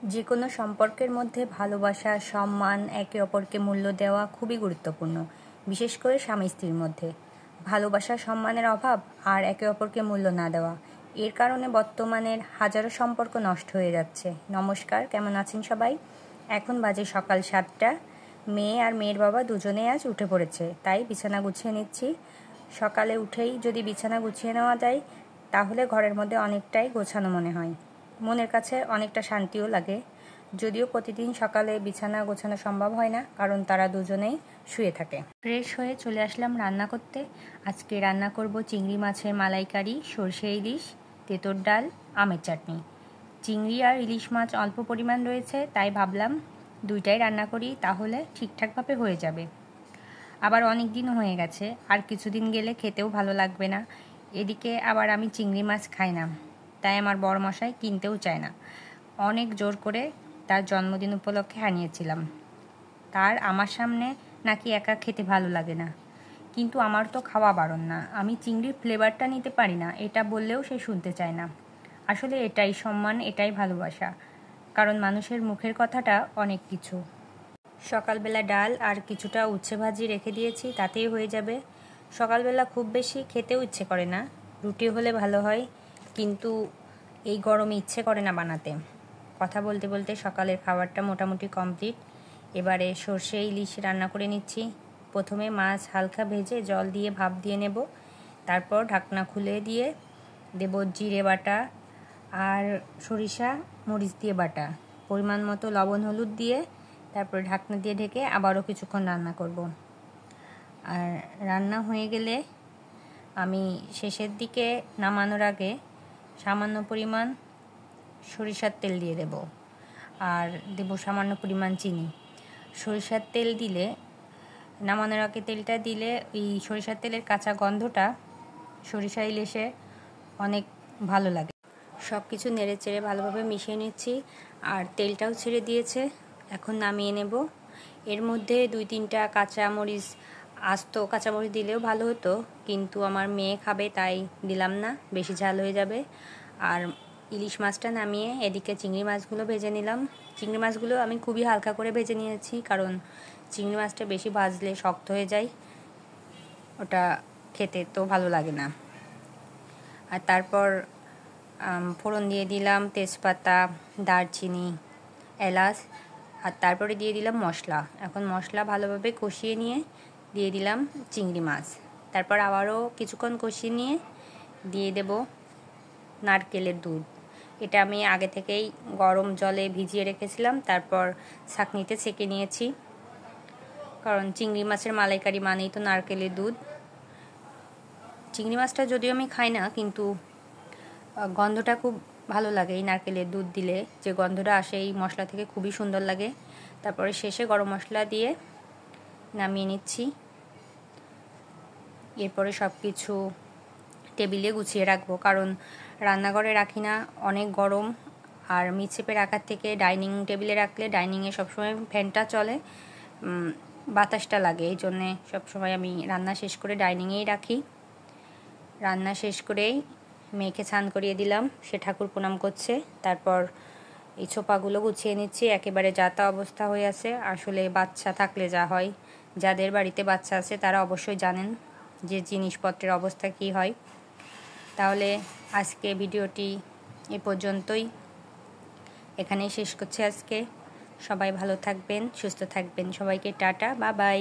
যে কোনো সম্পর্কের মধ্যে ভালোবাসা, সম্মান, একে অপরকে মূল্য দেওয়া খুবই গুরুত্বপূর্ণ, বিশেষ করে স্বামী স্ত্রীর মধ্যে। ভালোবাসা, সম্মানের অভাব আর একে অপরকে মূল্য না দেওয়া, এর কারণে বর্তমানের হাজারো সম্পর্ক নষ্ট হয়ে যাচ্ছে। নমস্কার, কেমন আছেন সবাই? এখন বাজে সকাল 7টা। মেয়ে আর মেয়ের বাবা দুজনেই আজ উঠে পড়েছে, তাই বিছানা গুছিয়ে নিচ্ছি। সকালে উঠেই যদি বিছানা গুছিয়ে নেওয়া যায় তাহলে ঘরের মধ্যে অনেকটাই গোছানো মনে হয়, মনের কাছে অনেকটা শান্তিও লাগে। যদিও প্রতিদিন সকালে বিছানা গোছানো সম্ভব হয় না, কারণ তারা দুজনেই শুয়ে থাকে। ফ্রেশ হয়ে চলে আসলাম রান্না করতে। আজকে রান্না করব চিংড়ি মাছের মালাইকারি, সরষে ইলিশ, তেঁতুর ডাল, আমের চাটনি। চিংড়ি আর ইলিশ মাছ অল্প পরিমাণ রয়েছে, তাই ভাবলাম দুইটাই রান্না করি, তাহলে ঠিকঠাকভাবে হয়ে যাবে। আবার অনেক দিনও হয়ে গেছে, আর কিছুদিন গেলে খেতেও ভালো লাগবে না। এদিকে আবার আমি চিংড়ি মাছ খাই না, তাই আমার বড়মশাই কিনতেও চায় না। অনেক জোর করে তার জন্মদিন উপলক্ষে আনিয়েছিলাম। তার আমার সামনে নাকি একা খেতে ভালো লাগে না, কিন্তু আমার তো খাওয়া বারণ না। আমি চিংড়ির ফ্লেভারটা নিতে পারি না, এটা বললেও সে শুনতে চায় না। আসলে এটাই সম্মান, এটাই ভালোবাসা, কারণ মানুষের মুখের কথাটা অনেক কিছু। সকালবেলা ডাল আর কিছুটা উচ্ছে ভাজি রেখে দিয়েছি, তাতেই হয়ে যাবে। সকালবেলা খুব বেশি খেতেও ইচ্ছে করে না, রুটি হলে ভালো হয়, কিন্তু এই গরমে ইচ্ছে করে না বানাতে। কথা বলতে বলতে সকালের খাবারটা মোটামুটি কমপ্লিট। এবারে সর্ষে ইলিশ রান্না করে নিচ্ছি। প্রথমে মাছ হালকা ভেজে জল দিয়ে ভাপ দিয়ে নেব, তারপর ঢাকনা খুলে দিয়ে দেব জিরে বাটা আর সরিষা মরিচ দিয়ে বাটা, পরিমাণ মতো লবণ হলুদ দিয়ে, তারপরে ঢাকনা দিয়ে ঢেকে আবারও কিছুক্ষণ রান্না করব। আর রান্না হয়ে গেলে আমি শেষের দিকে নামানোর আগে সামান্য পরিমাণ সরিষার তেল দিয়ে দেব, আর দেব সামান্য পরিমাণ চিনি। সরিষার তেল দিলে, নামানোর আগে তেলটা দিলে এই সরিষার তেলের কাঁচা গন্ধটা সরিষা ইলিশে অনেক ভালো লাগে। সব কিছু নেড়ে চেড়ে ভালোভাবে মিশিয়ে নিচ্ছি, আর তেলটাও ছেড়ে দিয়েছে। এখন নামিয়ে নেব। এর মধ্যে 2-3টা কাঁচামরিচ, আস্ত কাঁচামরিচ দিলেও ভালো হতো, কিন্তু আমার মেয়ে খাবে তাই দিলাম না, বেশি ঝাল হয়ে যাবে। আর ইলিশ মাছটা নামিয়ে এদিকে চিংড়ি মাছগুলো ভেজে নিলাম। চিংড়ি মাছগুলো আমি খুবই হালকা করে ভেজে নিয়েছি, কারণ চিংড়ি মাছটা বেশি ভাজলে শক্ত হয়ে যায়, ওটা খেতে তো ভালো লাগে না। আর তারপর ফোড়ন দিয়ে দিলাম তেজপাতা, দারচিনি, এলাচ, আর তারপরে দিয়ে দিলাম মশলা। এখন মশলা ভালোভাবে কষিয়ে নিয়ে দিয়ে দিলাম চিংড়ি মাছ। তারপর আবারও কিছুক্ষণ কষিয়ে নিয়ে দিয়ে দেব নারকেলের দুধ। এটা আমি আগে থেকেই গরম জলে ভিজিয়ে রেখেছিলাম, তারপর ছাঁকনিতে ছেঁকে নিয়েছি, কারণ চিংড়ি মাছের মালাইকারি মানেই তো নারকেলের দুধ। চিংড়ি মাছটা যদিও আমি খাই না, কিন্তু গন্ধটা খুব ভালো লাগে এই নারকেলের দুধ দিলে, যে গন্ধটা আসে এই মশলা থেকে খুবই সুন্দর লাগে। তারপরে শেষে গরম মশলা দিয়ে নামিয়ে নিচ্ছি। এরপরে সব কিছু টেবিলে গুছিয়ে রাখবো, কারণ রান্নাঘরে রাখি না, অনেক গরম। আর মিচেপে রাখার থেকে ডাইনিং টেবিলে রাখলে ডাইনিংয়ে সবসময় ফ্যানটা চলে, বাতাসটা লাগে, এই জন্যে সবসময় আমি রান্না শেষ করে ডাইনিংয়েই রাখি। রান্না শেষ করেই মেয়েকে স্নান করিয়ে দিলাম, সে ঠাকুর প্রণাম করছে। তারপর এই ছোপাগুলো গুছিয়ে নিচ্ছি, একেবারে যাতা অবস্থা হয়ে আছে। আসলে বাচ্চা থাকলে যা হয়, যাদের বাড়িতে বাচ্চা আছে তারা অবশ্যই জানেন যে জিনিসপত্রের অবস্থা কী হয়। তাহলে আজকে ভিডিওটি এ পর্যন্তই, এখানেই শেষ করছি আজকে। সবাই ভালো থাকবেন, সুস্থ থাকবেন। সবাইকে টাটা, বাই বাই।